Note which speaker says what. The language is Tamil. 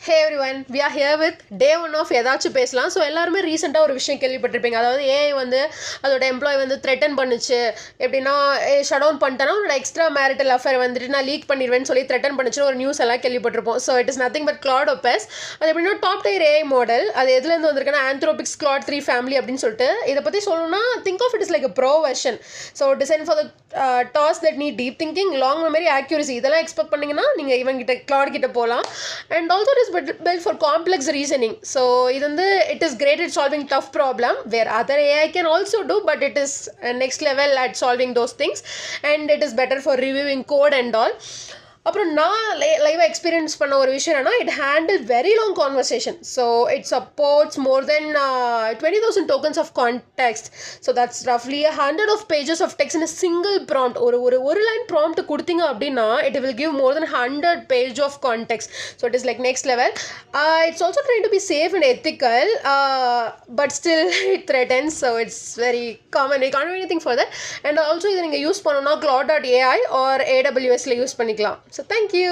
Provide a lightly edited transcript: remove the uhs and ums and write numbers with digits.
Speaker 1: Hey everyone, we are here with day 1 of ஏதாச்சும் பேசலாம். ஸோ எல்லாருமே ரீசெண்டாக ஒரு விஷயம் கேள்விப்பட்டிருப்பீங்க. அதாவது ஏஐ வந்து அதோட எம்ப்ளாய் வந்து த்ரெட்டன் பண்ணுச்சு. எப்படின்னா ஷட் டவுன் பண்ணிட்டேன்னா உன்னோட எக்ஸ்ட்ரா மேரிட்டல் அஃபேர் வந்துட்டு நான் லீக் பண்ணிடுவேன்னு சொல்லி த்ரெட்டன் பண்ணிச்சுன்னு ஒரு நியூஸ் எல்லாம் கேள்விப்பட்டிருப்போம். So it is nothing but glad ஒப்பஸ். அது எப்படின்னா டாப் டயர் ஏஐ மாடல். அது எதுலேருந்து வந்திருக்குன்னா ஆந்த்ரோபிக்ஸ் கிளாட் 3 ஃபேமிலி அப்படின்னு சொல்லிட்டு இதை பற்றி சொல்லணும்னா think of it is like a pro version. So design for the tasks that need deep thinking, long memory, accuracy இதெல்லாம் எக்ஸ்பெக்ட் பண்ணிங்கன்னா நீங்கள் இவங்கிட்ட கிளாட் கிட்ட போகலாம். And also it is built for complex reasoning. So it is great at solving tough problem where other AI can also do, but it is next level at solving those things, and it is better for reviewing code and all. அப்புறம் நான் லைவாக எக்ஸ்பீரியன்ஸ் பண்ண ஒரு விஷயம் என்னன்னா it handle very long conversation. So it supports more than 20,000 tokens of context. So that's ரஃப்லி 100 of pages of text in a single prompt. ஒரு லைன் ப்ராம்ப்ட் கொடுத்தீங்க அப்படின்னா it will give more then 100 page of context. So it is like next level. It's also trying to be safe and ethical, but still it threatens. So it's very common. You can't two anything for that. And also இதை நீங்கள் யூஸ் பண்ணணும்னா claude.ai or AWSல யூஸ் பண்ணிக்கலாம். So thank you.